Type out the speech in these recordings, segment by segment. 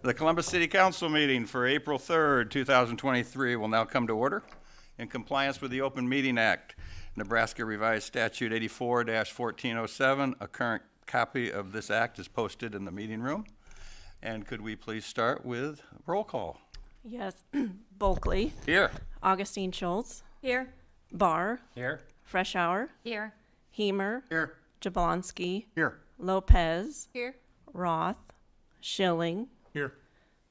The Columbus City Council meeting for April 3rd, 2023 will now come to order. In compliance with the Open Meeting Act, Nebraska Revised Statute 84-1407, a current copy of this act is posted in the meeting room. And could we please start with roll call? Yes. Bulkley. Here. Augustine Schultz. Here. Barr. Here. Freshour. Here. Hemer. Here. Jablonski. Here. Lopez. Here. Roth. Schilling. Here.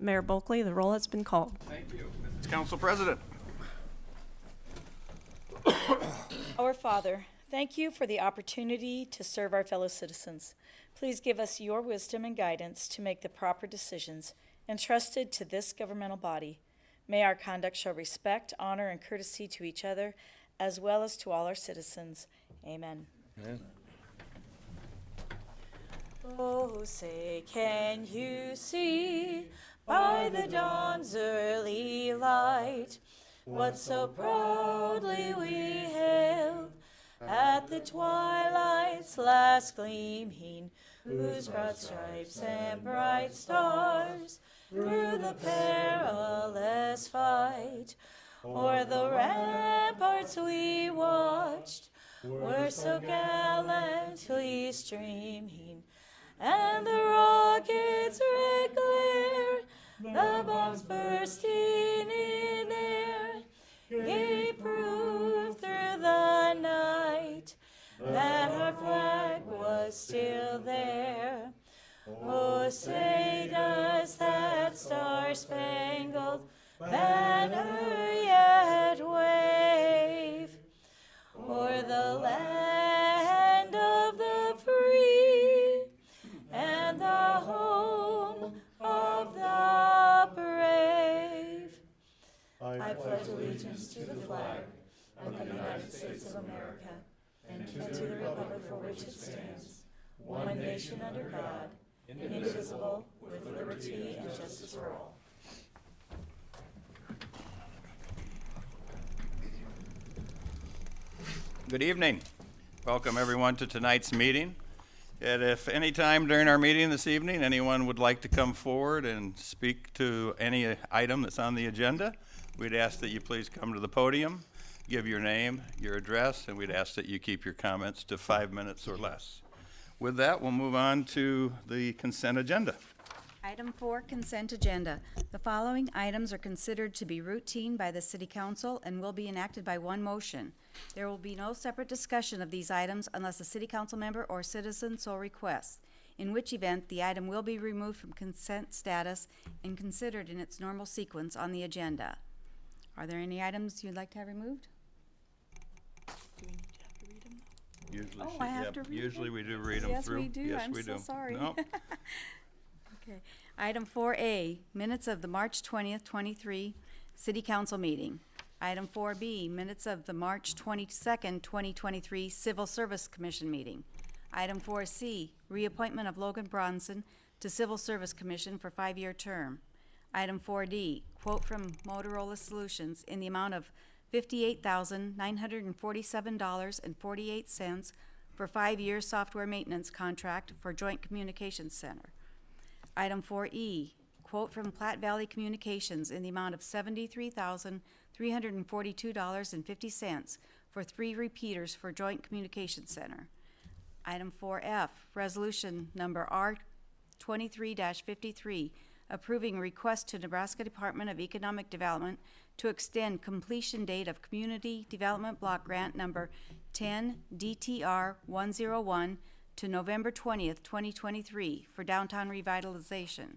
Mayor Bulkley, the roll has been called. Thank you. Mrs. Council President. Our Father, thank you for the opportunity to serve our fellow citizens. Please give us your wisdom and guidance to make the proper decisions entrusted to this governmental body. May our conduct show respect, honor, and courtesy to each other, as well as to all our citizens. Amen. Amen. Oh, say, can you see by the dawn's early light what so proudly we hailed at the twilight's last gleaming, whose broad stripes and bright stars through the perilous fight o'er the ramparts we watched were so gallantly streaming, and the rockets' red glare, the bombs bursting in air, gave proof through the night that our flag was still there. Oh, say does that star-spangled banner yet wave o'er the land of the free and the home of the brave? I pledge allegiance to the flag of the United States of America and to the republic for which it stands, one nation under God, indivisible, with liberty and justice for all. Good evening. Welcome everyone to tonight's meeting. And if any time during our meeting this evening, anyone would like to come forward and speak to any item that's on the agenda, we'd ask that you please come to the podium, give your name, your address, and we'd ask that you keep your comments to 5 minutes or less. With that, we'll move on to the consent agenda. Item 4, consent agenda. The following items are considered to be routine by the City Council and will be enacted by one motion. There will be no separate discussion of these items unless a City Council member or citizen so requests, in which event the item will be removed from consent status and considered in its normal sequence on the agenda. Are there any items you'd like to have removed? Usually, Oh, I have to read usually them? we do read them Yes, through. we do. Yes, I'm we so do. sorry. No, Okay. Item 4A, minutes of the March 20th, 23 City Council meeting. Item 4B, minutes of the March 22nd, 2023 Civil Service Commission meeting. Item 4C, reappointment of Logan Bronson to Civil Service Commission for 5-year term. Item 4D, quote from Motorola Solutions in the amount of $58,947.48 for 5-year software maintenance contract for Joint Communications Center. Item 4E, quote from Platte Valley Communications in the amount of $73,342.50 for 3 repeaters for Joint Communications Center. Item 4F, resolution number R23-53, approving request to Nebraska Department of Economic Development to extend completion date of Community Development Block Grant number 10 DTR 101 to November 20th, 2023 for downtown revitalization.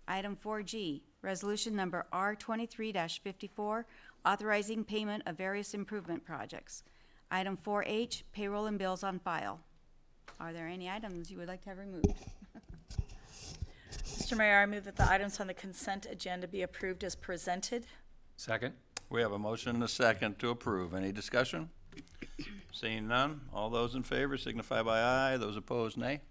Item 4G, resolution number R23-54, authorizing payment of various improvement projects. Item 4H, payroll and bills on file. Are there any items you would like to have removed? Mr. Mayor, I move that the items on the consent agenda be approved as presented. Second. we have a motion and a second to approve. Any discussion? Seeing none, all those in favor signify by aye. Those opposed, nay.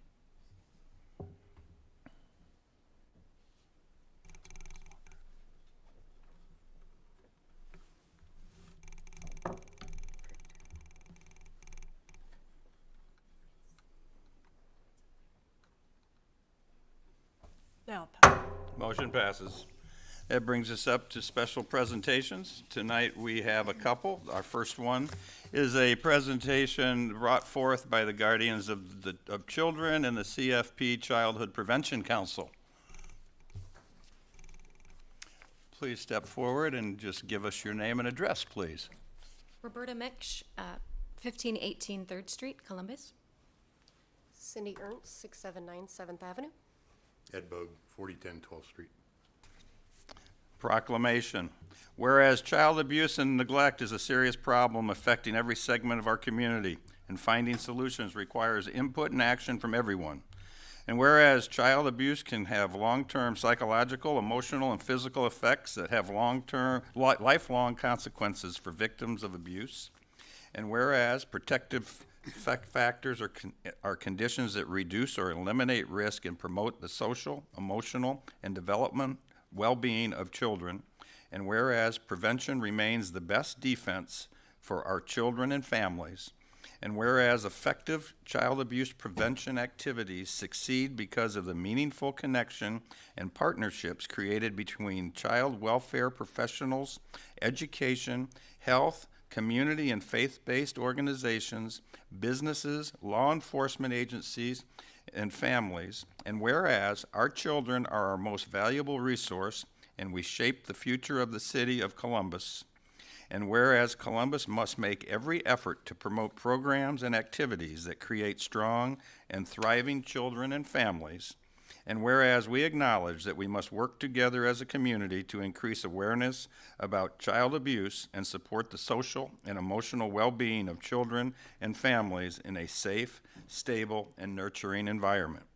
No. Motion passes. That brings us up to special presentations. Tonight we have a couple. Our first one is a presentation brought forth by the Guardians of Children and the CFP Childhood Prevention Council. Please step forward and just give us your name and address, please. Roberta Mech, 1518 3rd Street, Columbus. Cindy Ernst, 679 7th Avenue. Ed Bogue, 4010 12th Street. Proclamation. Whereas child abuse and neglect is a serious problem affecting every segment of our community, and finding solutions requires input and action from everyone. And whereas child abuse can have long-term psychological, emotional, and physical effects that have lifelong consequences for victims of abuse. And whereas protective factors are conditions that reduce or eliminate risk and promote the social, emotional, and development well-being of children. And whereas prevention remains the best defense for our children and families. And whereas effective child abuse prevention activities succeed because of the meaningful connection and partnerships created between child welfare professionals, education, health, community and faith-based organizations, businesses, law enforcement agencies, and families. And whereas our children are our most valuable resource and we shape the future of the city of Columbus. And whereas Columbus must make every effort to promote programs and activities that create strong and thriving children and families. And whereas we acknowledge that we must work together as a community to increase awareness about child abuse and support the social and emotional well-being of children and families in a safe, stable, and nurturing environment.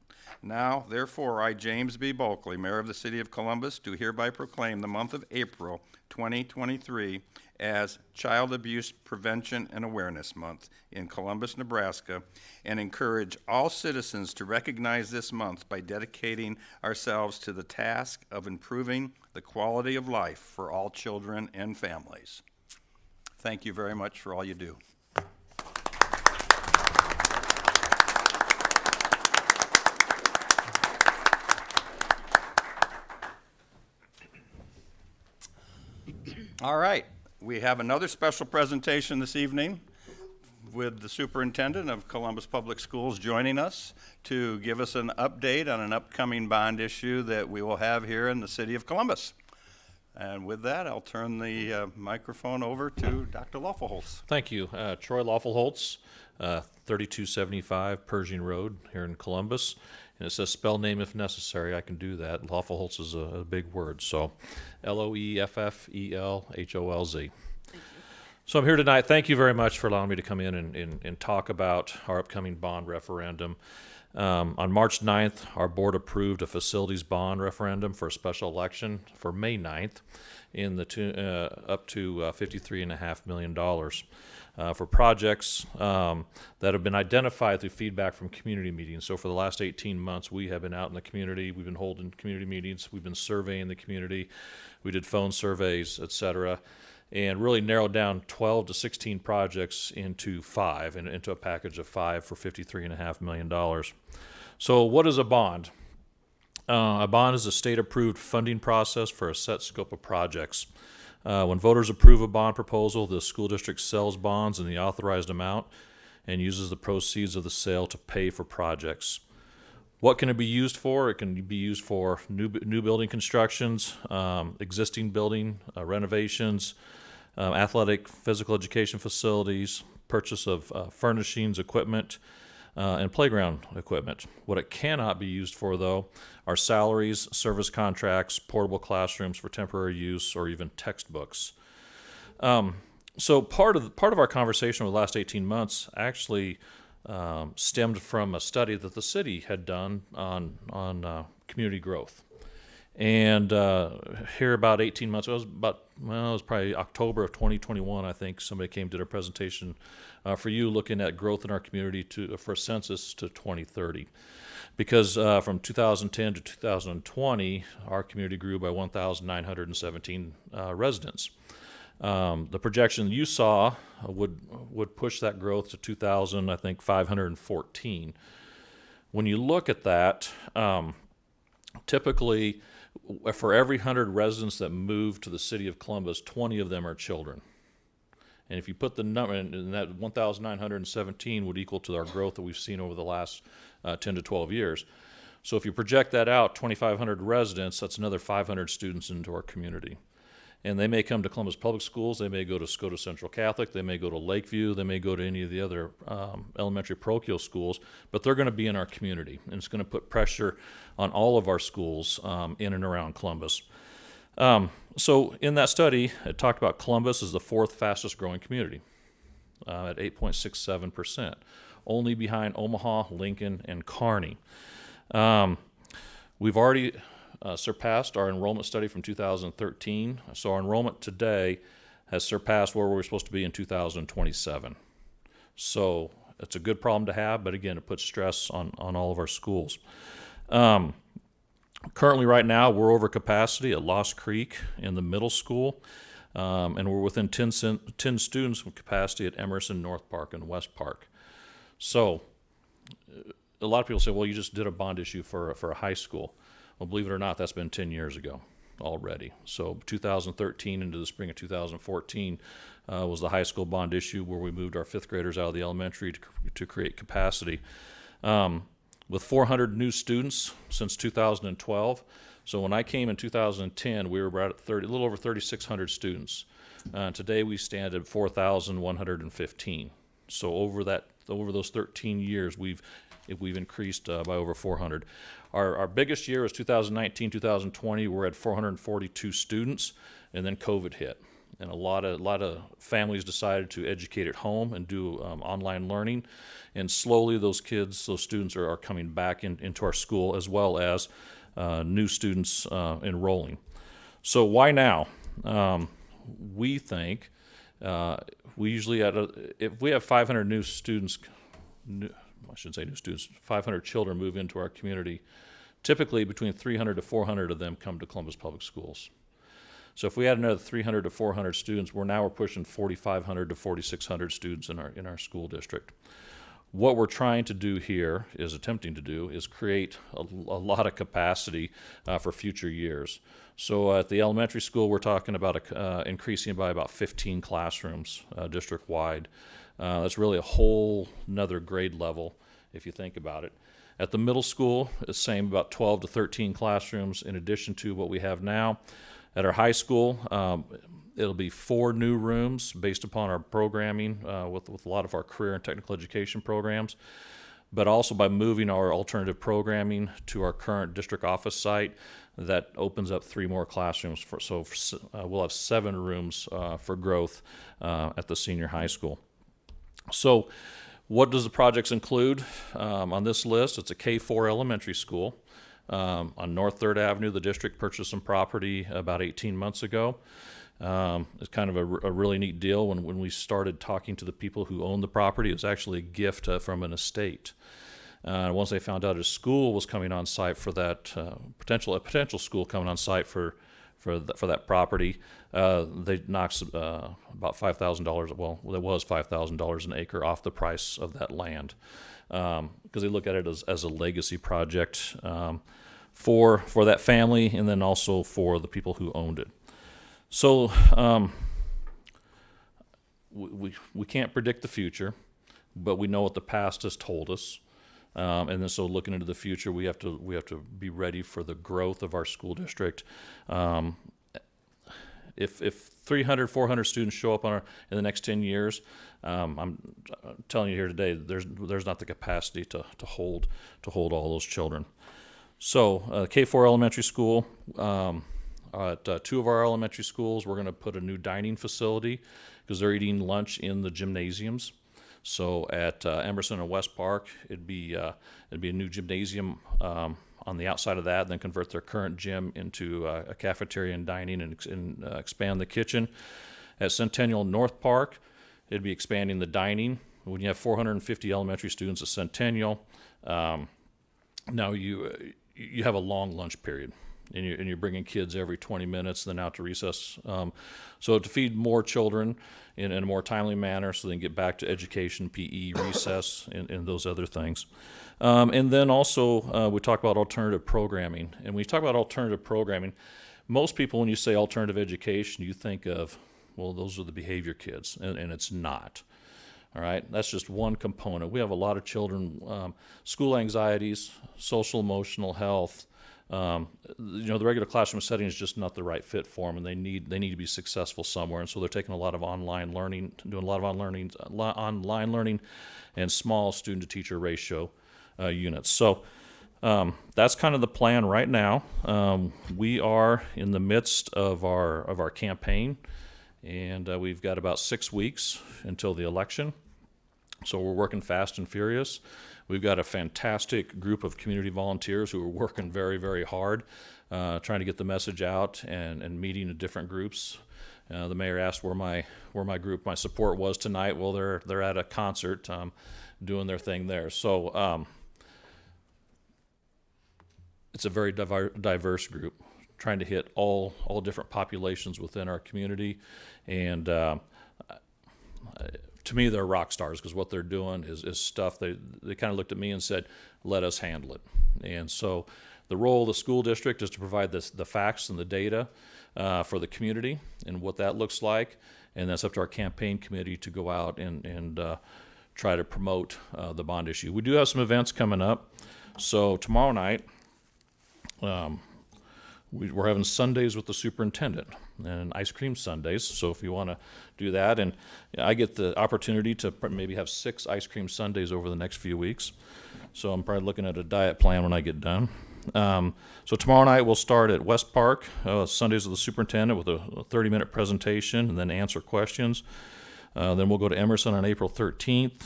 Now, therefore, I, James B. Bulkley, Mayor of the City of Columbus, do hereby proclaim the month of April 2023 as Child Abuse Prevention and Awareness Month in Columbus, Nebraska, and encourage all citizens to recognize this month by dedicating ourselves to the task of improving the quality of life for all children and families. Thank you very much for all you do. All right, we have another special presentation this evening with the superintendent of Columbus Public Schools joining us to give us an update on an upcoming bond issue that we will have here in the city of Columbus. And with that, I'll turn the microphone over to Dr. Loffelholz. Thank you. Troy Loffelholz, 3275 Pershing Road here in Columbus. And it says spell name if necessary. I can do that. Loffelholz is a big word. So Loefffelholz. So I'm here tonight. Thank you very much for allowing me to come in and talk about our upcoming bond referendum. On March 9th, our board approved a facilities bond referendum for a special election for May 9th in the up to $53.5 million for projects that have been identified through feedback from community meetings. So for the last 18 months, we have been out in the community. We've been holding community meetings. We've been surveying the community. We did phone surveys, et cetera, and really narrowed down 12 to 16 projects into a package of 5 for $53.5 million. So what is a bond? A bond is a state-approved funding process for a set scope of projects. When voters approve a bond proposal, the school district sells bonds in the authorized amount and uses the proceeds of the sale to pay for projects. What can it be used for? It can be used for new building constructions, existing building renovations, athletic physical education facilities, purchase of furnishings, equipment, and playground equipment. What it cannot be used for, though, are salaries, service contracts, portable classrooms for temporary use, or even textbooks. So part of our conversation over the last 18 months actually stemmed from a study that the city had done on community growth. And here about 18 months, it was probably October of 2021, I think, somebody came to their presentation for you looking at growth in our community for census to 2030. Because from 2010 to 2020, our community grew by 1,917 residents. The projection you saw would push that growth to 2,514. When you look at that, typically For every 100 residents that move to the city of Columbus, 20 of them are children. And if you put the number, and that 1,917 would equal to our growth that we've seen over the last 10 to 12 years. So if you project that out, 2,500 residents, that's another 500 students into our community. And they may come to Columbus Public Schools, they may go to Scotia Central Catholic, they may go to Lakeview, they may go to any of the other elementary parochial schools, but they're going to be in our community. And it's going to put pressure on all of our schools in and around Columbus. So in that study, it talked about Columbus as the fourth fastest growing community at 8.67%, only behind Omaha, Lincoln, and Kearney. We've already surpassed our enrollment study from 2013. So our enrollment today has surpassed where we were supposed to be in 2027. So it's a good problem to have, but again, it puts stress on all of our schools. Currently, right now, we're over capacity at Lost Creek in the middle school, and we're within 10 students with capacity at Emerson, North Park, and West Park. So a lot of people say, well, you just did a bond issue for a high school. Well, believe it or not, that's been 10 years ago already. So 2013 into the spring of 2014 was the high school bond issue where we moved our fifth graders out of the elementary to create capacity. With 400 new students since 2012. So when I came in 2010, we were at a little over 3,600 students. Today we stand at 4,115. So over those 13 years, we've increased by over 400. Our biggest year was 2019, 2020. We're at 442 students, and then COVID hit. And a lot of families decided to educate at home and do online learning. And slowly those students are coming back into our school, as well as new students enrolling. So why now? We think we usually, if we have 500 new students, 500 children move into our community, typically between 300 to 400 of them come to Columbus Public Schools. So if we had another 300 to 400 students, we're pushing 4,500 to 4,600 students in our school district. What we're trying to do here, attempting to do, is create a lot of capacity for future years. So at the elementary school, we're talking about increasing by about 15 classrooms district-wide. That's really a whole another grade level if you think about it. At the middle school, it's the same, about 12 to 13 classrooms in addition to what we have now. At our high school, it'll be 4 new rooms based upon our programming with a lot of our career and technical education programs, but also by moving our alternative programming to our current district office site, that opens up 3 more classrooms. We'll have 7 rooms for growth at the senior high school. So what does the projects include? On this list, it's a K-4 elementary school. On North 3rd Avenue, the district purchased some property about 18 months ago. It's kind of a really neat deal. When we started talking to the people who owned the property, it was actually a gift from an estate. Once they found out a school was coming on site for that, potential school coming on site for that property, they knocked about $5,000. Well, there was $5,000 an acre off the price of that land, because they look at it as a legacy project for that family, and then also for the people who owned it. So we can't predict the future, but we know what the past has told us. And then so looking into the future, we have to be ready for the growth of our school district. If 300, 400 students show up in the next 10 years, I'm telling you here today, there's not the capacity to hold all those children. So K-4 elementary school, at 2 of our elementary schools, we're going to put a new dining facility because they're eating lunch in the gymnasiums. So at Emerson and West Park, it'd be a new gymnasium on the outside of that, and then convert their current gym into a cafeteria and dining and expand the kitchen. At Centennial North Park, it'd be expanding the dining. When you have 450 elementary students at Centennial, now you have a long lunch period. and you're bringing kids every 20 minutes, then out to recess. So to feed more children in a more timely manner, so they can get back to education, PE, recess, and those other things. And then also we talk about alternative programming. And when you talk about alternative programming, most people, when you say alternative education, you think of, well, those are the behavior kids, and it's not. All right, that's just one component. We have a lot of children, school anxieties, social emotional health. The regular classroom setting is just not the right fit for them, and they need to be successful somewhere. And so they're taking a lot of online learning, doing a lot of online learning, and small student-to-teacher ratio units. So that's kind of the plan right now. We are in the midst of our campaign. And we've got about 6 weeks until the election. So we're working fast and furious. We've got a fantastic group of community volunteers who are working very, very hard, trying to get the message out and meeting in different groups. The mayor asked where my group, my support was tonight. Well, they're at a concert doing their thing there. So it's a very diverse group, trying to hit all different populations within our community. And to me, they're rock stars, because what they're doing is stuff they kind of looked at me and said, let us handle it. And so the role of the school district is to provide the facts and the data for the community and what that looks like. And that's up to our campaign committee to go out and try to promote the bond issue. We do have some events coming up. So tomorrow night, we're having Sundays with the superintendent and ice cream Sundays. So if you want to do that, and I get the opportunity to maybe have 6 ice cream Sundays over the next few weeks. So I'm probably looking at a diet plan when I get done. So tomorrow night we'll start at West Park, Sundays with the superintendent, with a 30-minute presentation and then answer questions. Then we'll go to Emerson on April 13th,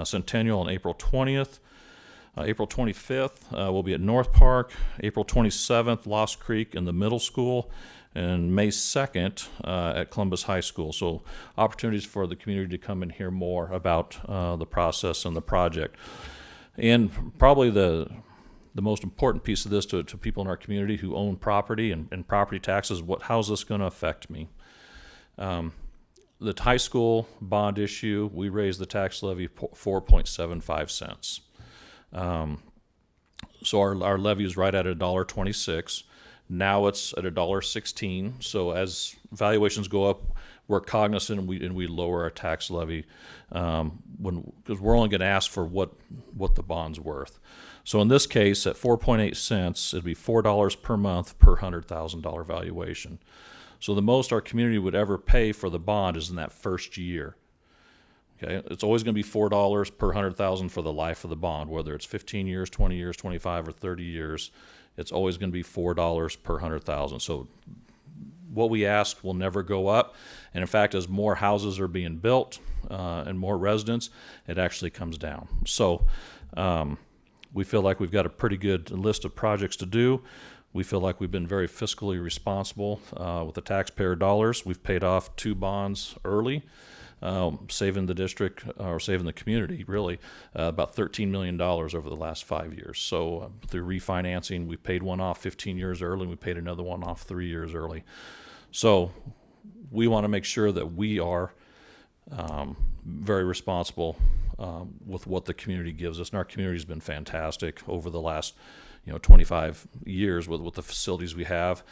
Centennial on April 20th. April 25th, we'll be at North Park. April 27th, Lost Creek in the middle school. And May 2nd at Columbus High School. So opportunities for the community to come and hear more about the process and the project. And probably the most important piece of this to people in our community who own property and property taxes, how's this going to affect me? The high school bond issue, we raised the tax levy 4.75 cents. So our levy is right at $1.26. Now it's at $1.16. So as valuations go up, we're cognizant and we lower our tax levy because we're only going to ask for what the bond's worth. So in this case, at 4.8 cents, it'd be $4 per month per $100,000 valuation. So the most our community would ever pay for the bond is in that first year. Okay, it's always going to be $4 per $100,000 for the life of the bond, whether it's 15 years, 20 years, 25, or 30 years. It's always going to be $4 per $100,000. So what we ask will never go up. And in fact, as more houses are being built and more residents, it actually comes down. So we feel like we've got a pretty good list of projects to do. We feel like we've been very fiscally responsible with the taxpayer dollars. We've paid off 2 bonds early. Saving the district, or saving the community, really, about $13 million over the last 5 years. So through refinancing, we paid one off 15 years early, and we paid another one off 3 years early. So we want to make sure that we are very responsible with what the community gives us. And our community has been fantastic over the last 25 years with the facilities we have.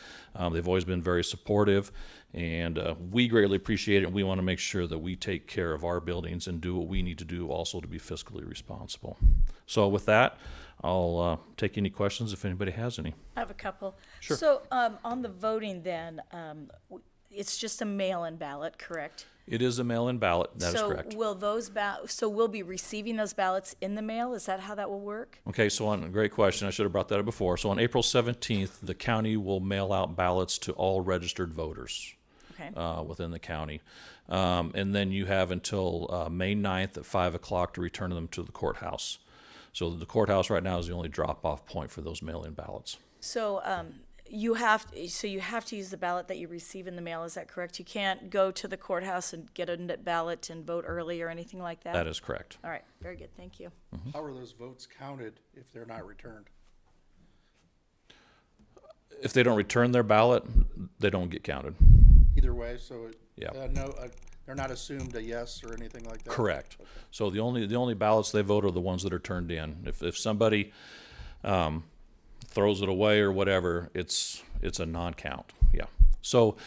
They've always been very supportive, and we greatly appreciate it. And we want to make sure that we take care of our buildings and do what we need to do also to be fiscally responsible. So with that, I'll take any questions if anybody has any. I have a couple. Sure. So on the voting then, it's just a mail-in ballot, correct? It is a mail-in ballot. That is correct. So will so we'll be receiving those ballots in the mail? Is that how that will work? Okay, so great question. I should have brought that up before. So on April 17th, the county will mail out ballots to all registered voters. Okay. Within the county. And then you have until May 9th at 5 o'clock to return them to the courthouse. So the courthouse right now is the only drop-off point for those mail-in ballots. So you have to use the ballot that you receive in the mail, is that correct? You can't go to the courthouse and get a ballot and vote early or anything like that? That is correct. All right, very good, thank you. How are those votes counted if they're not returned? If they don't return their ballot, they don't get counted. Either way, so it, Yeah. they're not assumed a yes or anything like that? Correct. So the only ballots they vote are the ones that are turned in. If somebody throws it away or whatever, it's a non-count. Yeah. So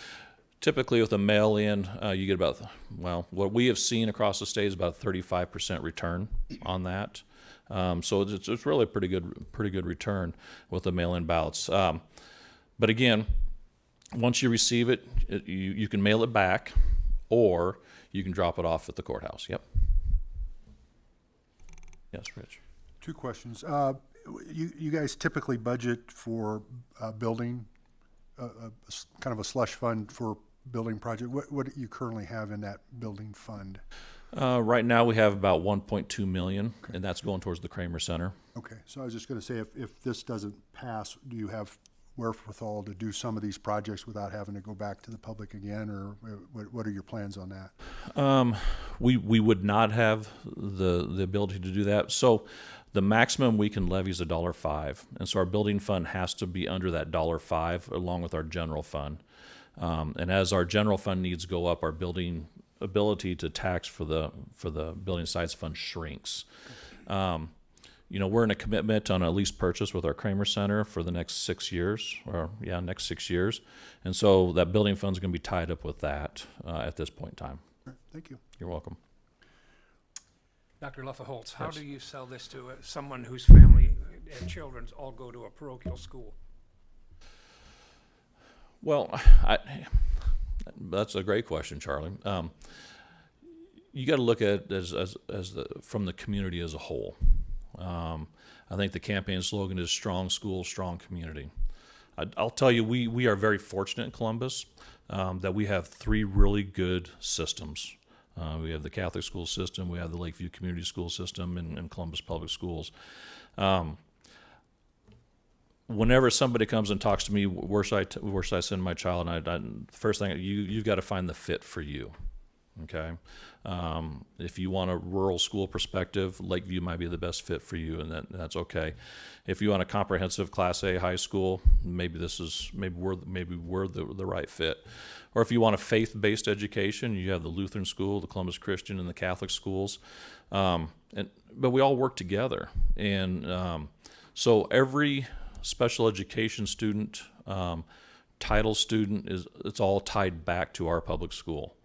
typically with a mail-in, you get about, well, what we have seen across the state is about a 35% return on that. So it's really a pretty good return with the mail-in ballots. But again, once you receive it, you can mail it back, or you can drop it off at the courthouse. Yep. Yes, Rich. 2 questions. You guys typically budget for building, kind of a slush fund for building project. What do you currently have in that building fund? Right now we have about 1.2 million, and that's going towards the Kramer Center. Okay, so I was just going to say, if this doesn't pass, do you have wherewithal to do some of these projects without having to go back to the public again, or what are your plans on that? We would not have the ability to do that. So the maximum we can levy is $1.05, and so our building fund has to be under that $1.05 along with our general fund. And as our general fund needs go up, our building ability to tax for the building sites fund shrinks. We're in a commitment on a lease purchase with our Kramer Center for the next 6 years, next 6 years. And so that building fund's going to be tied up with that at this point in time. All right, thank you. You're welcome. Dr. Luffa-Holtz, how Yes. do you sell this to someone whose family and children all go to a parochial school? Well, that's a great question, Charlie. You got to look at it from the community as a whole. I think the campaign slogan is "Strong School, Strong Community." I'll tell you, we are very fortunate in Columbus that we have 3 really good systems. We have the Catholic school system, we have the Lakeview Community School system, and Columbus Public Schools. Whenever somebody comes and talks to me, where should I send my child? And first thing, you've got to find the fit for you. Okay, if you want a rural school perspective, Lakeview might be the best fit for you, and that's okay. If you want a comprehensive Class A high school, maybe we're the right fit. Or if you want a faith-based education, you have the Lutheran school, the Columbus Christian, and the Catholic schools. But we all work together, and so every special education student, title student, it's all tied back to our public school.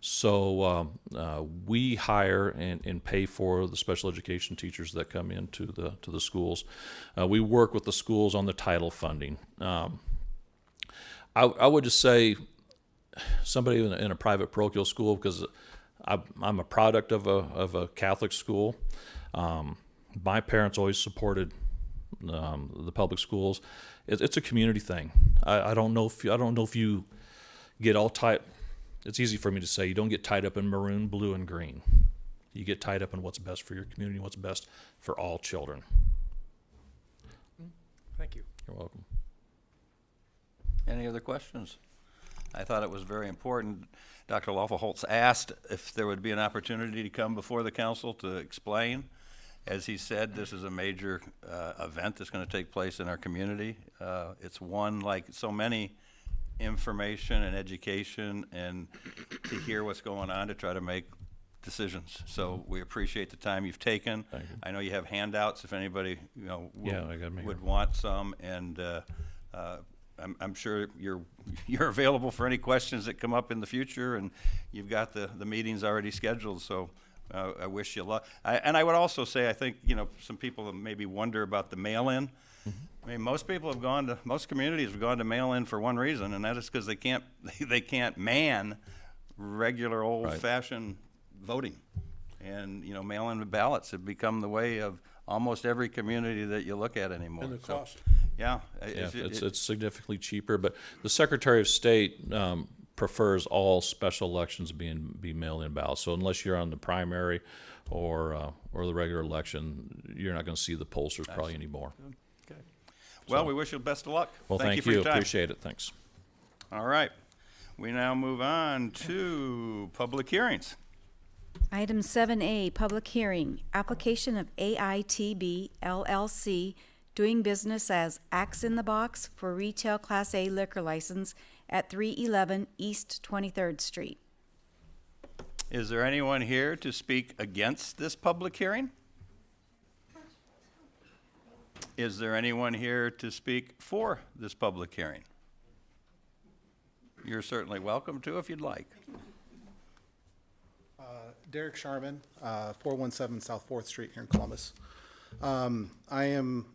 So we hire and pay for the special education teachers that come into the schools. We work with the schools on the title funding. I would just say somebody in a private parochial school, because I'm a product of a Catholic school. My parents always supported the public schools. It's a community thing. I don't know if you get all tied. It's easy for me to say, you don't get tied up in maroon, blue, and green. You get tied up in what's best for your community, what's best for all children. Thank you. You're welcome. Any other questions? I thought it was very important. Dr. Luffa-Holtz asked if there would be an opportunity to come before the council to explain. As he said, this is a major event that's going to take place in our community. It's one, like so many, information and education, and to hear what's going on to try to make decisions. So we appreciate the time you've taken. Thank you. I know you have handouts if anybody would want some, and I'm sure you're available for any questions that come up in the future, and you've got the meetings already scheduled. So I wish you luck. And I would also say, I think some people maybe wonder about the mail-in. I mean, most communities have gone to mail-in for one reason, and that is because they can't man regular old-fashioned voting. And mail-in ballots have become the way of almost every community that you look at anymore. And the cost. Yeah, it's significantly cheaper, but the Secretary of State prefers all special elections be mail-in ballots. So unless you're on the primary or the regular election, you're not going to see the pollsters probably anymore. Okay. Well, we wish you the best of luck. Well, thank you for your time. Appreciate it. Thanks. All right. We now move on to public hearings. Item 7A, public hearing, application of AITB LLC doing business as Axe in the Box for retail Class A liquor license at 311 East 23rd Street. Is there anyone here to speak against this public hearing? Is there anyone here to speak for this public hearing? You're certainly welcome to if you'd like. Derek Sharman, 417 South 4th Street here in Columbus. I am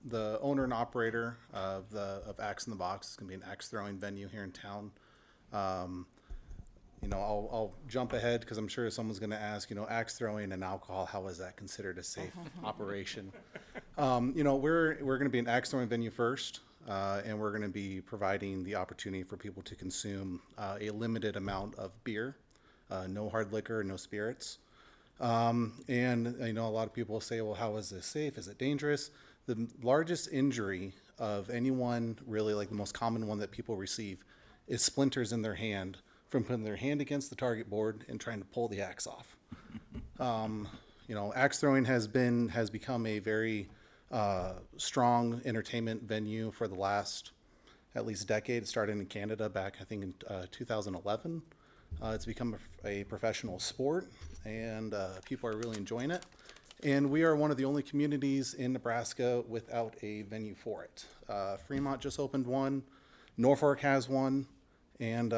the owner and operator of Axe in the Box. It's going to be an axe throwing venue here in town. You know, I'll jump ahead because I'm sure someone's going to ask, you know, axe throwing and alcohol, how is that considered a safe operation? You know, we're going to be an axe throwing venue first, and we're going to be providing the opportunity for people to consume a limited amount of beer, no hard liquor, no spirits. And you know, a lot of people say, well, how is this safe? Is it dangerous? The largest injury of anyone, really, like the most common one that people receive, is splinters in their hand from putting their hand against the target board and trying to pull the axe off. You know, axe throwing has become a very strong entertainment venue for the last at least decade. It started in Canada back, I think, in 2011. It's become a professional sport, and people are really enjoying it. And we are one of the only communities in Nebraska without a venue for it. Fremont just opened one, Norfolk has one, and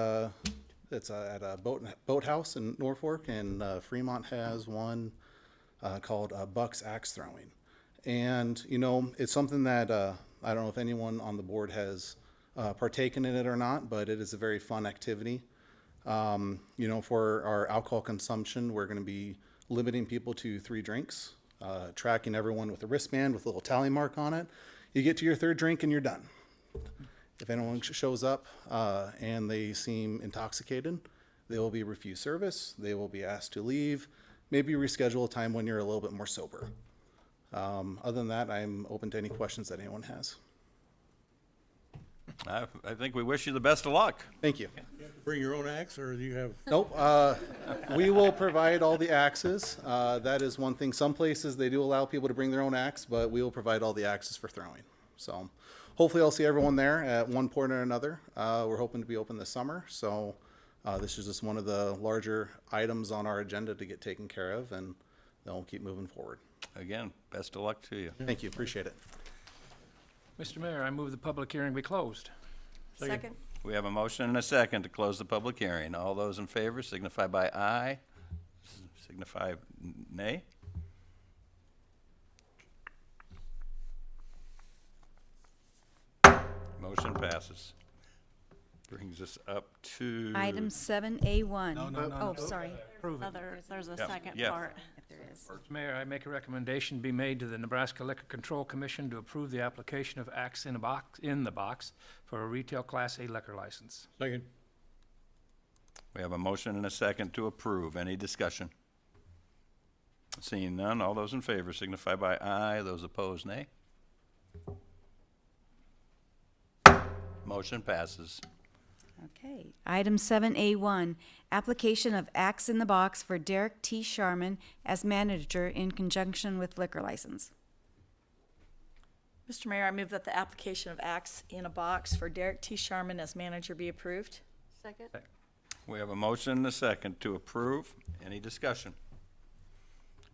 it's at a boathouse in Norfolk, and Fremont has one called Buck's Axe Throwing. And, you know, it's something that I don't know if anyone on the board has partaken in it or not, but it is a very fun activity. You know, for our alcohol consumption, we're going to be limiting people to 3 drinks, tracking everyone with a wristband with a little tally mark on it. You get to your 3rd drink and you're done. If anyone shows up and they seem intoxicated, they will be refused service. They will be asked to leave, maybe reschedule a time when you're a little bit more sober. Other than that, I'm open to any questions that anyone has. I think we wish you the best of luck. Thank you. Bring your own axe, or do you have? Nope. We will provide all the axes. That is one thing. Some places they do allow people to bring their own axe, but we will provide all the axes for throwing. So hopefully I'll see everyone there at one point or another. We're hoping to be open this summer. So this is just one of the larger items on our agenda to get taken care of, and then we'll keep moving forward. Again, best of luck to you. Thank you. Appreciate it. Mr. Mayor, I move the public hearing be closed. Second. We have a motion and a second to close the public hearing. All those in favor signify by aye. Signify nay. Motion passes. Brings us up to. Item 7A1. no, Oh, no. sorry. Approve it. There's a Yeah. second Yeah. part. If there is. Mr. Mayor, I make a recommendation be made to the Nebraska Liquor Control Commission to approve the application of Axe in the Box for a retail Class A liquor license. Second. We have a motion and a second to approve. Any discussion? Seeing none, all those in favor signify by aye. Those opposed, nay. Motion passes. Okay. Item 7A1, application of Axe in the Box for Derek T. Sharman as manager in conjunction with liquor license. Mr. Mayor, I move that the application of Axe in a Box for Derek T. Sharman as manager be approved. Second. We have a motion and a second to approve. Any discussion?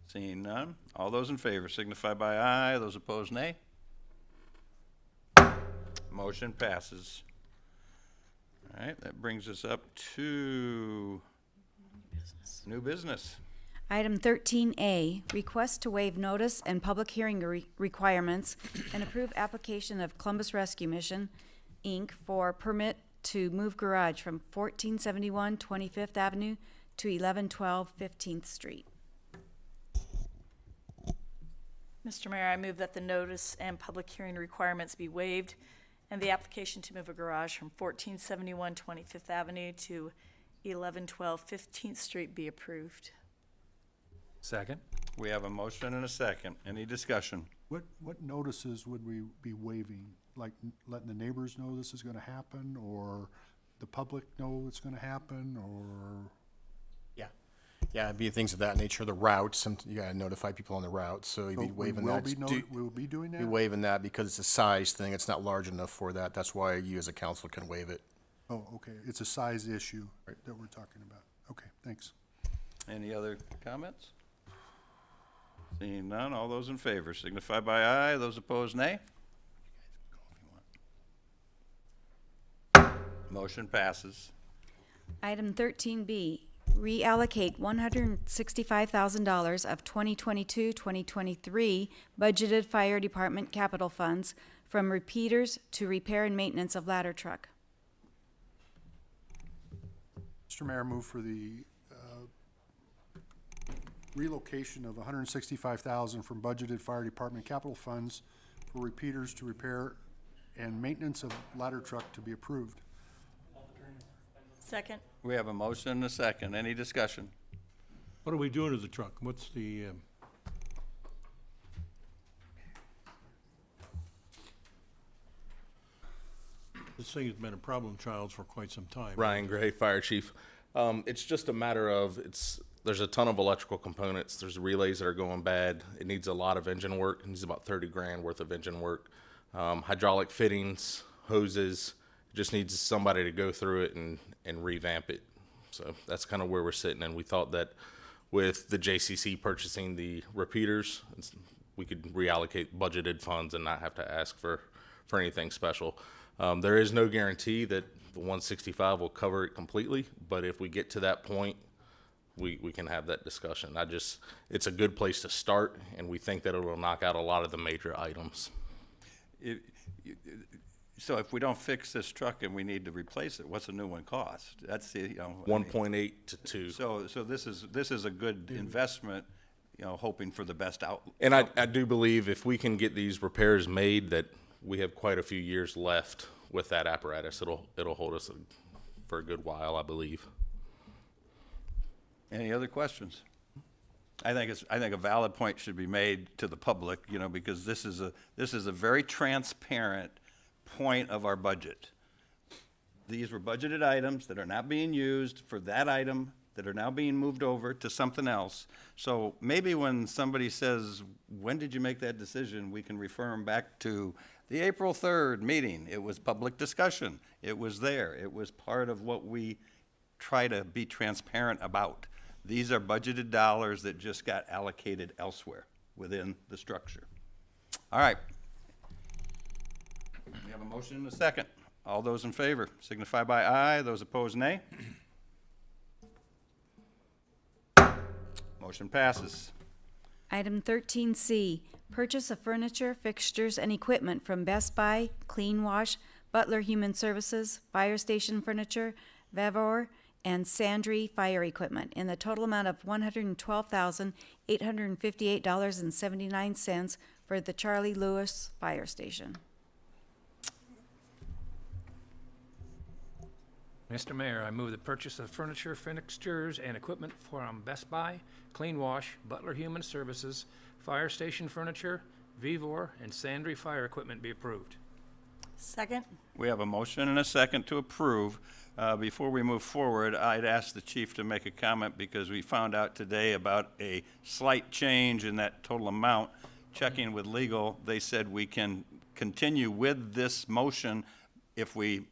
Seeing none, all those in favor signify by aye. Those opposed, nay. Motion passes. All right, that brings us up to new business. Item 13A, request to waive notice and public hearing requirements and approve application of Columbus Rescue Mission, Inc. for permit to move garage from 1471 25th Avenue to 1112 15th Street. Mr. Mayor, I move that the notice and public hearing requirements be waived and the application to move a garage from 1471 25th Avenue to 1112 15th Street be approved. Second. We have a motion and a second. Any discussion? What notices would we be waiving? Like letting the neighbors know this is gonna happen, or the public know it's gonna happen, or? Yeah. Yeah, it'd be things of that nature, the routes, and you gotta notify people on the route, so you'd be waiving that. We'll be doing Be that? waiving that because it's a size thing, it's not large enough for that, that's why you as a council can waive it. Oh, okay, it's a size issue that we're talking about. Okay, thanks. Any other comments? Seeing none, all those in favor signify by aye, those opposed nay. Motion passes. Item 13B, reallocate $165,000 of 2022-2023 budgeted fire department capital funds from repeaters to repair and maintenance of ladder truck. Mr. Mayor, move for the relocation of $165,000 from budgeted fire department capital funds for repeaters to repair and maintenance of ladder truck to be approved. Second. We have a motion and a second. Any discussion? What are we doing to the truck? What's the, this thing has been a problem child for quite some time. Ryan Gray, Fire Chief. It's just a matter of, there's a ton of electrical components. There's relays that are going bad. It needs a lot of engine work. It needs about 30 grand worth of engine work. Hydraulic fittings, hoses. It just needs somebody to go through it and revamp it. So that's kind of where we're sitting. And we thought that with the JCC purchasing the repeaters, we could reallocate budgeted funds and not have to ask for anything special. There is no guarantee that the 165 will cover it completely, but if we get to that point, we can have that discussion. It's a good place to start, and we think that it will knock out a lot of the major items. So if we don't fix this truck and we need to replace it, what's a new one cost? That's the, 1.8 to 2. So this is a good investment, hoping for the best out. And I do believe if we can get these repairs made, that we have quite a few years left with that apparatus. It'll hold us for a good while, I believe. Any other questions? I think a valid point should be made to the public, because this is a very transparent point of our budget. These were budgeted items that are not being used for that item, that are now being moved over to something else. So maybe when somebody says, when did you make that decision, we can refer them back to the April 3rd meeting. It was public discussion. It was there. It was part of what we try to be transparent about. These are budgeted dollars that just got allocated elsewhere within the structure. All right. We have a motion and a second. All those in favor signify by aye. Those opposed, nay. Motion passes. Item 13C, purchase of furniture, fixtures, and equipment from Best Buy, Clean Wash, Butler Human Services, Fire Station Furniture, Vavor, and Sandry Fire Equipment in the total amount of $112,858.79 for the Charlie Lewis Fire Station. Mr. Mayor, I move the purchase of furniture, fixtures, and equipment from Best Buy, Clean Wash, Butler Human Services, Fire Station Furniture, Vivor, and Sandry Fire Equipment be approved. Second. We have a motion and a second to approve. Before we move forward, I'd ask the chief to make a comment because we found out today about a slight change in that total amount. Checking with legal, they said we can continue with this motion if we,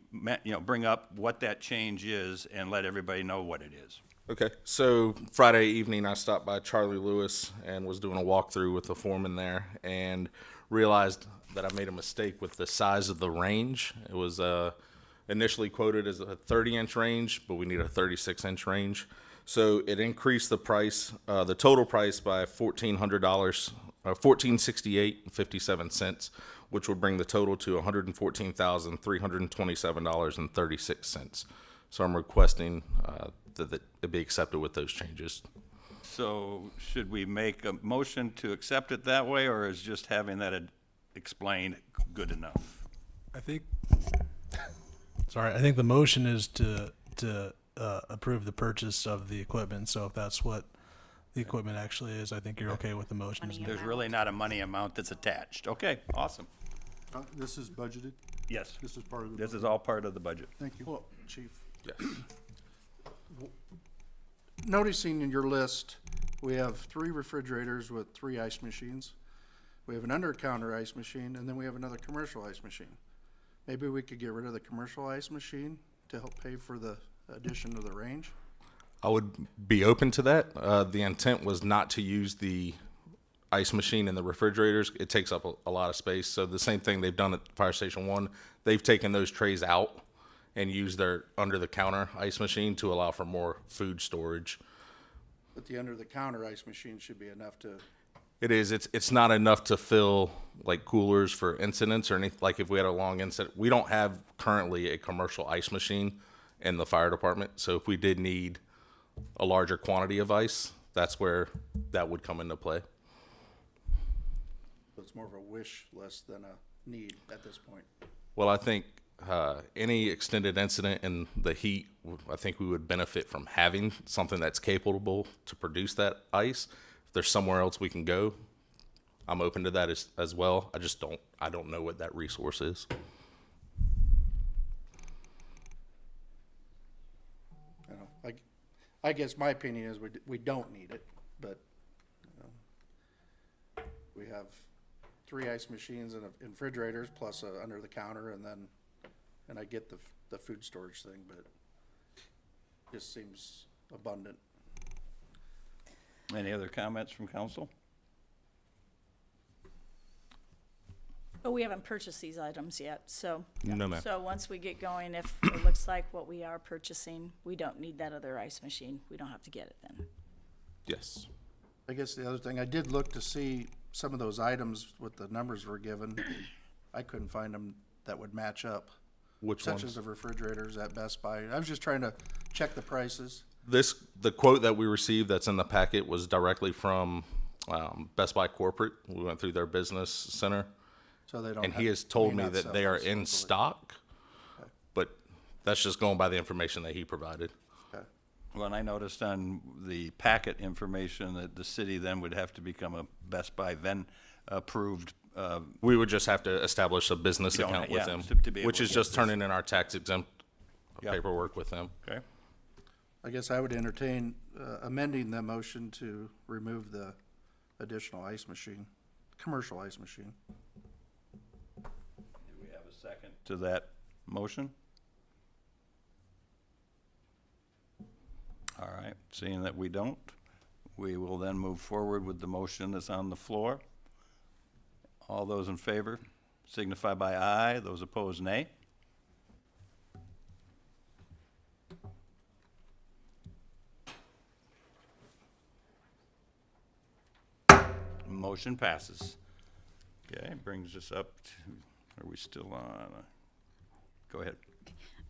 bring up what that change is and let everybody know what it is. Okay, so Friday evening I stopped by Charlie Lewis and was doing a walkthrough with the foreman there and realized that I made a mistake with the size of the range. It was initially quoted as a 30-inch range, but we need a 36-inch range. So it increased the price, the total price by $1,400, $1,468.57, which would bring the total to $114,327.36. So I'm requesting that it be accepted with those changes. So should we make a motion to accept it that way, or is just having that explained good enough? I think the motion is to approve the purchase of the equipment. So if that's what the equipment actually is, I think you're okay with the motion. There's really not a money amount that's attached. Okay, awesome. This is budgeted? Yes. This is part of the This is all part of the budget. Thank you. Well, Chief, Yes. noticing in your list, we have 3 refrigerators with 3 ice machines. We have an under-counter ice machine, and then we have another commercial ice machine. Maybe we could get rid of the commercial ice machine to help pay for the addition to the range? I would be open to that. The intent was not to use the ice machine in the refrigerators. It takes up a lot of space. So the same thing they've done at Fire Station 1, they've taken those trays out and used their under-the-counter ice machine to allow for more food storage. But the under-the-counter ice machine should be enough to, It is. It's not enough to fill like coolers for incidents or anything. Like if we had a long incident, we don't have currently a commercial ice machine in the fire department. So if we did need a larger quantity of ice, that's where that would come into play. it's more of a wish less than a need at this point. Well, I think any extended incident in the heat, I think we would benefit from having something that's capable to produce that ice. If there's somewhere else we can go, I'm open to that as well. I don't know what that resource is. I guess my opinion is we don't need it, but we have 3 ice machines and refrigerators plus under the counter, and I get the food storage thing, but it just seems abundant. Any other comments from council? But we haven't purchased these items yet, so. No, ma'am. So once we get going, if it looks like what we are purchasing, we don't need that other ice machine. We don't have to get it then. Yes. I guess the other thing, I did look to see some of those items, what the numbers were given. I couldn't find them that would match up. Which Such ones? as the refrigerators at Best Buy. I was just trying to check the prices. The quote that we received that's in the packet was directly from Best Buy Corporate. We went through their business center. So they don't And have- he has told may me not that sell they are those in locally. stock, but that's just going by the information that he provided. Okay. Well, and I noticed on the packet information that the city then would have to become a Best Buy then approved. We would just have to establish a business You don't- account yeah, with them, to be able which to is get just this. turning in our tax exempt Yep. paperwork with them. Okay. I guess I would entertain amending the motion to remove the additional ice machine, commercial ice machine. Do we have a second to that motion? All right, seeing that we don't, we will then move forward with the motion that's on the floor. All those in favor signify by aye, those opposed nay. Motion passes. Okay, brings us up to, are we still on? Go ahead.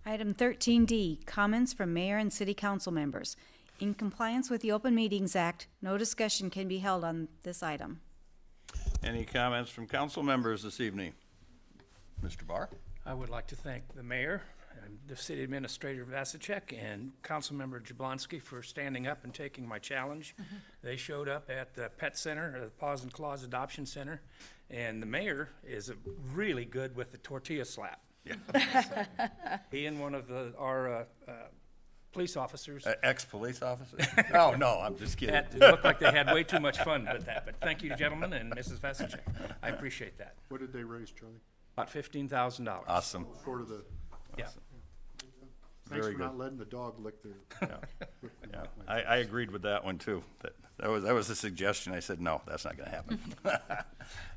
Item 13D, comments from mayor and city council members. In compliance with the Open Meetings Act, no discussion can be held on this item. Any comments from council members this evening? Mr. Barr? I would like to thank the mayor, and the city administrator Vasicek, and Councilmember Jablonski for standing up and taking my challenge. They showed up at the Pet Center, or the Paws and Claws Adoption Center, and the mayor is really good with the tortilla slap. Yeah. He and one of our police officers. Ex-police officer? Oh, no, I'm just kidding. It looked like they had way too much fun with that, but thank you, gentlemen, and Mrs. Vasicek. I appreciate that. What did they raise, Charlie? About $15,000. Awesome. Sort of the, Yeah. thanks Very for good. not letting the dog lick their. Yeah, I agreed with that one too. That was a suggestion. I said, no, that's not gonna happen.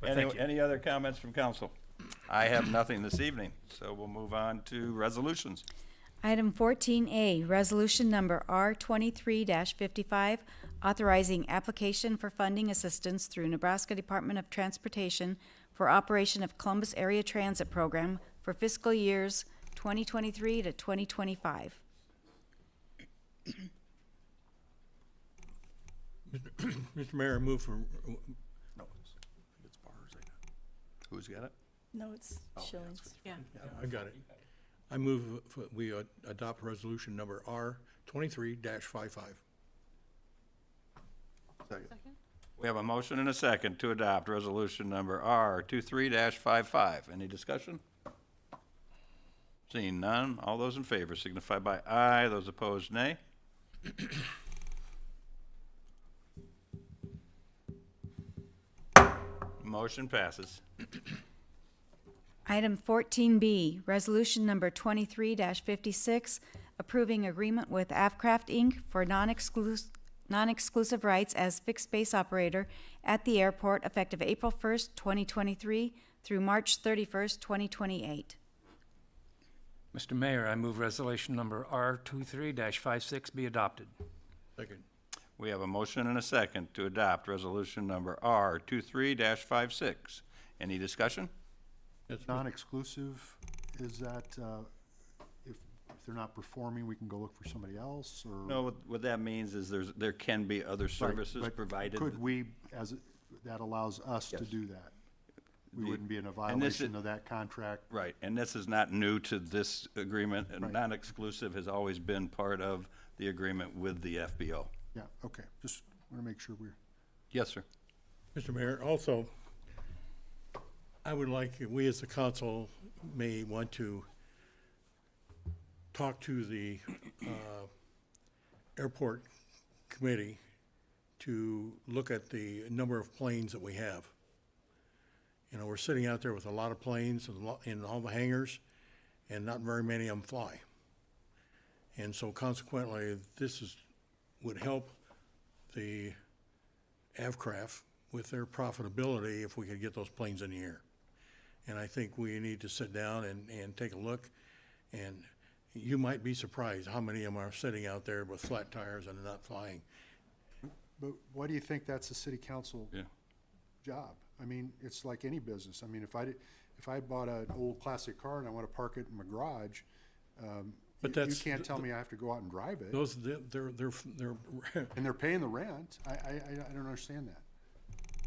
thank you. Any other comments from council? I have nothing this evening, so we'll move on to resolutions. Item 14A, resolution number R23-55, authorizing application for funding assistance through Nebraska Department of Transportation for operation of Columbus Area Transit Program for fiscal years 2023 to 2025. Mr. Mayor, I move for, No, it's bars. Who's got it? No, it's shillings. Yeah. I got it. I move we adopt resolution number R 23-55. Second. We have a motion and a second to adopt resolution number R23-55. Any discussion? Seeing none, all those in favor signify by aye, those opposed nay. Motion passes. Item 14B, resolution number 23-56, approving agreement with Avcraft Inc. for non-exclusive rights as fixed base operator at the airport effective April 1st, 2023 through March 31st, 2028. Mr. Mayor, I move resolution number R23-56 be adopted. Second. We have a motion and a second to adopt resolution number R23-56. Any discussion? That's Non-exclusive, is that, if they're not performing, we can go look for somebody else, or? No, what that means is there can be other Right, services but provided. Could we, that allows us to Yes. do that? We The- wouldn't be in a and this violation is- of that contract? Right, and this is not new to this agreement, and Right. non-exclusive has always been part of the agreement with the FBO. Yeah, okay, just want to make sure we're. Yes, sir. Mr. Mayor, also, I would like, we as the council may want to talk to the airport committee to look at the number of planes that we have. You know, we're sitting out there with a lot of planes in all the hangars, and not very many of them fly. And so consequently, would help the Avcraft with their profitability if we could get those planes in the air. And I think we need to sit down and take a look, and you might be surprised how many of them are sitting out there with flat tires and not flying. But why do you think that's a city council Yeah. job? I mean, it's like any business. I mean, if I bought an old classic car and I want to park it in my garage, But you that's can't tell me I have to go out and drive it. Those, they're, And they're paying the rent. I don't understand that.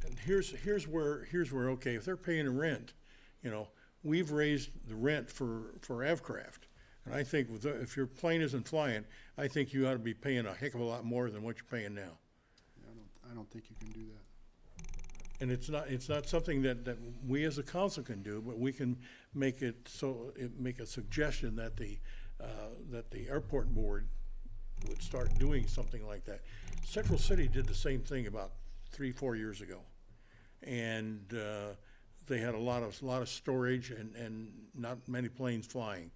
and here's where, okay, if they're paying the rent, you know, we've raised the rent for Avcraft. And I think if your plane isn't flying, I think you ought to be paying a heck of a lot more than what you're paying now. I don't think you can do that. And it's not something that we as a council can do, but we can make it make a suggestion that the airport board would start doing something like that. Central City did the same thing about 3-4 years ago. And, they had a lot of storage and not many planes flying.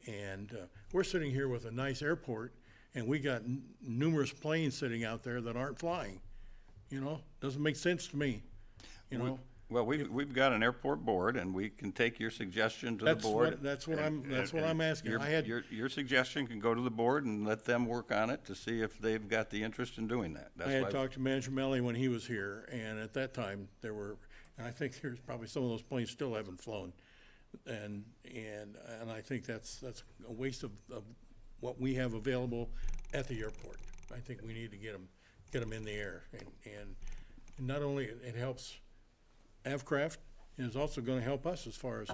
And, we're sitting here with a nice airport, and we got numerous planes sitting out there that aren't flying. You know, doesn't make sense to me, you know? Well, we've got an airport board, and we can take your suggestion to the board. That's what I'm asking. Your suggestion can go to the board and let them work on it to see if they've got the interest in doing that. I had talked to Manager Melly when he was here, and at that time, and I think there's probably some of those planes still haven't flown. And I think that's a waste of what we have available at the airport. I think we need to get them in the air. And not only it helps Avcraft, it's also gonna help us as far as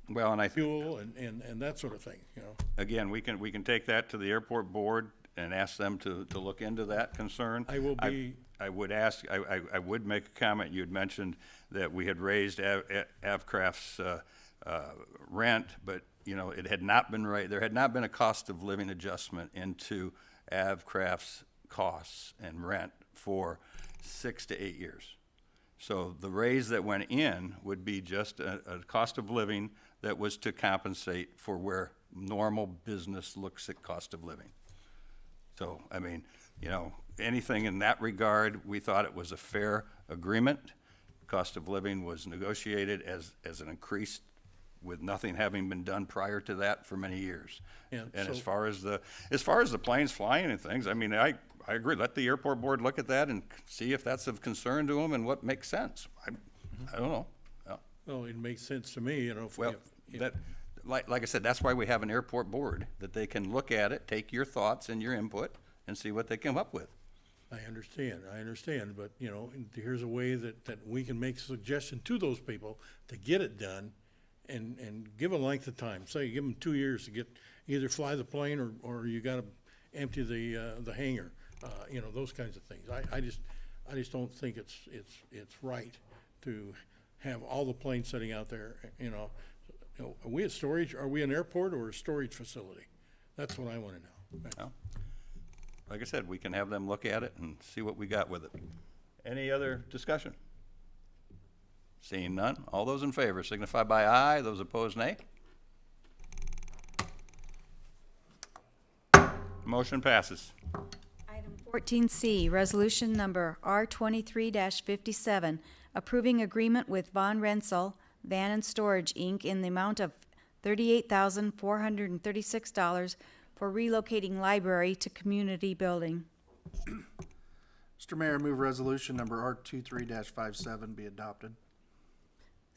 Well, and fuel and that sort of thing, you know. again, we can take that to the airport board and ask them to look into that concern. I would make a comment. You had mentioned that we had raised Avcraft's rent, but, you know, it had not been there had not been a cost of living adjustment into Avcraft's costs and rent for 6 to 8 years. So the raise that went in would be just a cost of living that was to compensate for where normal business looks at cost of living. So, I mean, you know, anything in that regard, we thought it was a fair agreement. Cost of living was negotiated as an increase with nothing having been done prior to that for many years. Yeah, And so- as far as the planes flying and things, I mean, I agree. Let the airport board look at that and see if that's of concern to them and what makes sense. I don't know. Yeah. Well, it makes sense to me, you know. Well, like I said, that's why we have an airport board, that they can look at it, take your thoughts and your input, and see what they come up with. I understand, but, you know, here's a way that we can make a suggestion to those people to get it done and give a length of time. Say, give them 2 years to either fly the plane or you gotta empty the hangar, you know, those kinds of things. I just don't think it's right to have all the planes sitting out there, you know. Are we a storage, are we an airport or a storage facility? That's what I wanna know. Well, like I said, we can have them look at it and see what we got with it. Any other discussion? Seeing none, all those in favor signify by aye, those opposed nay. Motion passes. Item 14C, resolution number R23-57, approving agreement with Von Rensselaer Van and Storage, Inc. in the amount of $38,436 for relocating library to community building. Mr. Mayor, I move resolution number R23-57 be adopted.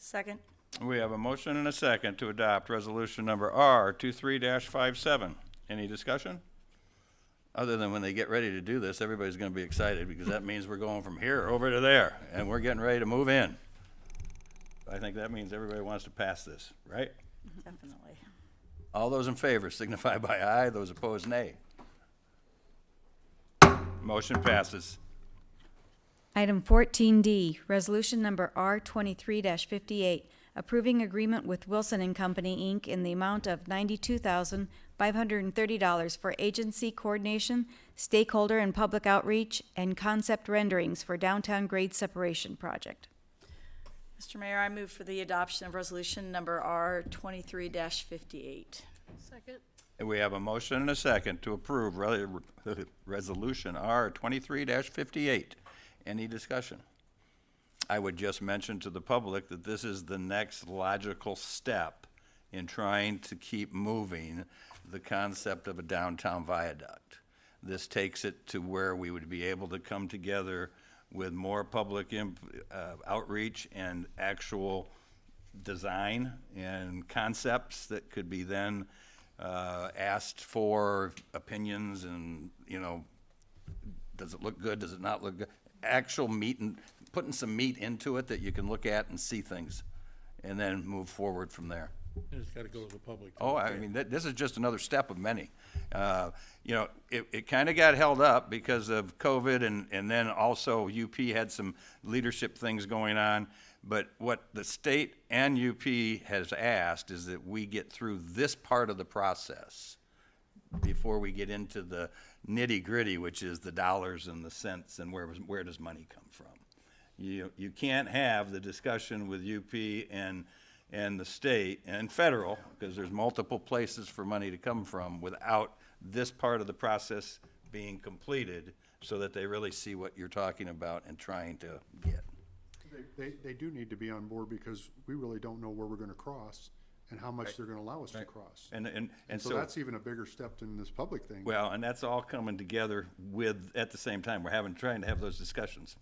Second. We have a motion and a second to adopt resolution number R23-57. Any discussion? Other than when they get ready to do this, everybody's gonna be excited because that means we're going from here over to there and we're getting ready to move in. I think that means everybody wants to pass this, right? Definitely. All those in favor signify by aye, those opposed nay. Motion passes. Item 14D, resolution number R23-58, approving agreement with Wilson and Company, Inc. in the amount of $92,530 for agency coordination, stakeholder and public outreach, and concept renderings for downtown grade separation project. Mr. Mayor, I move for the adoption of resolution number R23-58. Second. And we have a motion and a second to approve resolution R23-58. Any discussion? I would just mention to the public that this is the next logical step in trying to keep moving the concept of a downtown viaduct. This takes it to where we would be able to come together with more public outreach and actual design and concepts that could be then asked for opinions and, you know, does it look good, does it not look good? Actual meat and putting some meat into it that you can look at and see things and then move forward from there. And it's gotta go to the public. Oh, I mean, this is just another step of many. You know, it kind of got held up because of COVID and then also UP had some leadership things going on. But what the state and UP has asked is that we get through this part of the process before we get into the nitty-gritty, which is the dollars and the cents and where does money come from. You can't have the discussion with UP and the state and federal, because there's multiple places for money to come from, without this part of the process being completed so that they really see what you're talking about and trying to get. They do need to be on board because we really don't know where we're gonna cross and how much they're gonna allow us to cross. And So that's even a bigger step than this public thing. well, and that's all coming together at the same time. We're trying to have those discussions.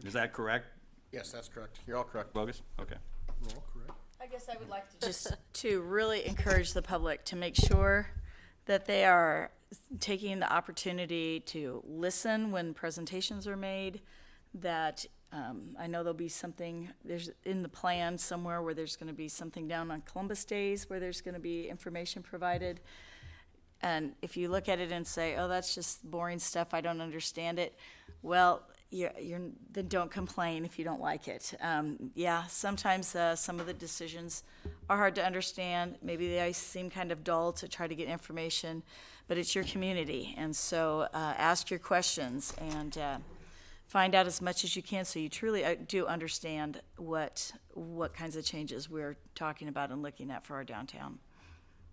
Is that correct, Yes, that's correct. You're all correct. Bogus? Okay. We're all correct. I guess I would like to just to really encourage the public to make sure that they are taking the opportunity to listen when presentations are made, that I know there'll be something, there's in the plan somewhere where there's gonna be something down on Columbus Days where there's gonna be information provided. And if you look at it and say, oh, that's just boring stuff, I don't understand it, well, then don't complain if you don't like it. Yeah, sometimes some of the decisions are hard to understand. Maybe they seem kind of dull to try to get information, but it's your community. And so ask your questions and find out as much as you can so you truly do understand what kinds of changes we're talking about and looking at for our downtown.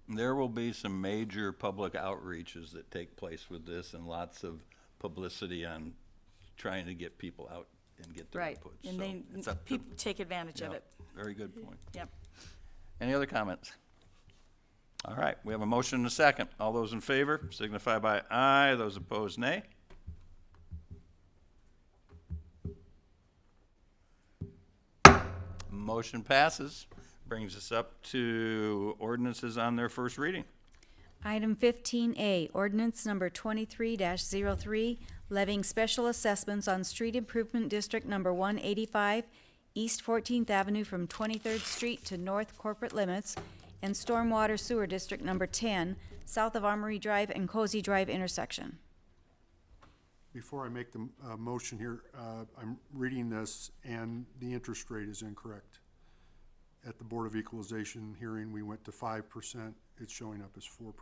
There will be some major public outreaches that take place with this and lots of publicity on trying to get people out and get their Right, input. and So they, it's up to- people take advantage of yeah, it. Very good point. Yep. Any other comments? All right, we have a motion and a second. All those in favor signify by aye, those opposed nay. Motion passes. Brings us up to ordinances on their first reading. Item 15A, ordinance number 23-03, levying special assessments on street improvement district number 185, East 14th Avenue from 23rd Street to North Corporate Limits, and stormwater sewer district number 10, south of Armory Drive and Cozy Drive intersection. Before I make the motion here, I'm reading this and the interest rate is incorrect. At the Board of Equalization hearing, we went to 5%. It's showing up as 4%.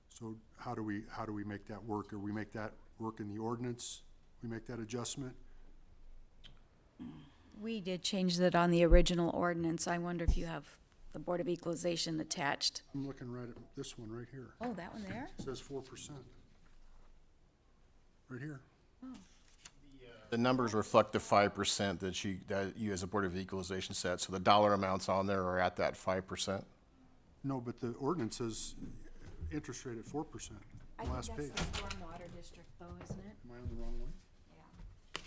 So how do we make that work? Or we make that work in the ordinance? We make that adjustment? We did change that on the original ordinance. I wonder if you have the Board of Equalization attached. I'm looking right at this one right here. Oh, that one there? It says 4%. Right here. The numbers reflect the 5% that you as a Board of Equalization set, so the dollar amounts on there are at that 5%. No, but the ordinance says interest rate at 4%. Last page. stormwater district though, isn't it? Am I on the wrong one? Yeah.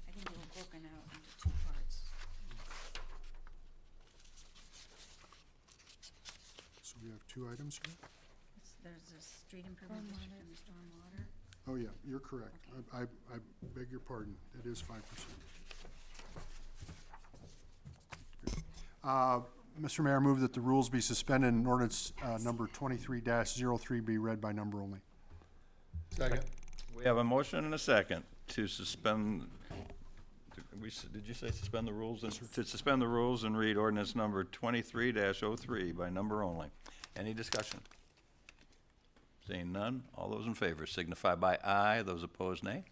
I think they were broken out into two parts. So we have two items here? There's a street improvement district and the stormwater. Oh, yeah, you're correct. I beg your pardon. It is 5%. Mr. Mayor, I move that the rules be suspended and ordinance number 23-03 be read by number only. Second. We have a motion and a second to suspend, did you say suspend the rules? To suspend the rules and read ordinance number 23-03 by number only. Any discussion? Seeing none, all those in favor signify by aye, those opposed nay.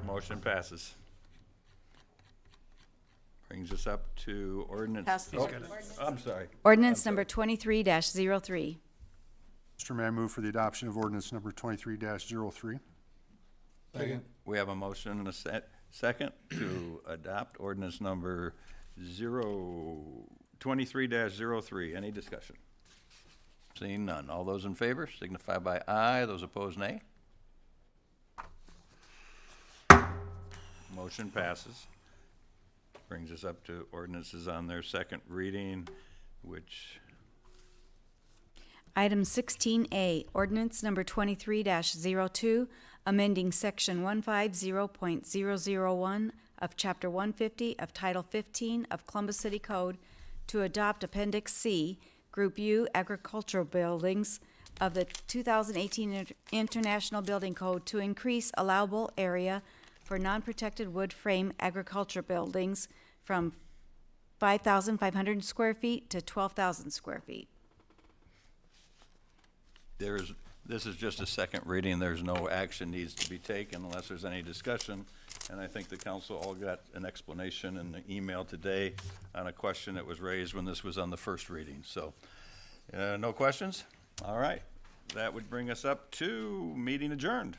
Motion passes. Brings us up to ordinance. Pass the Oh, I'm sorry. Ordinance number 23-03. Mr. Mayor, I move for the adoption of ordinance number 23-03. Second. We have a motion and a second to adopt ordinance number 23-03. Any discussion? Seeing none. All those in favor signify by aye. Those opposed, nay. Motion passes. Brings us up to ordinances on their second reading, which, Item 16A, ordinance number 23-02, amending section 150.001 of chapter 150 of title 15 of Columbus City Code to adopt appendix C, group U agricultural buildings of the 2018 International Building Code to increase allowable area for non-protected wood frame agriculture buildings from 5,500 square feet to 12,000 square feet. this is just a second reading. There's no action needs to be taken unless there's any discussion. And I think the council all got an explanation in the email today on a question that was raised when this was on the first reading. So, no questions? All right. That would bring us up to meeting adjourned.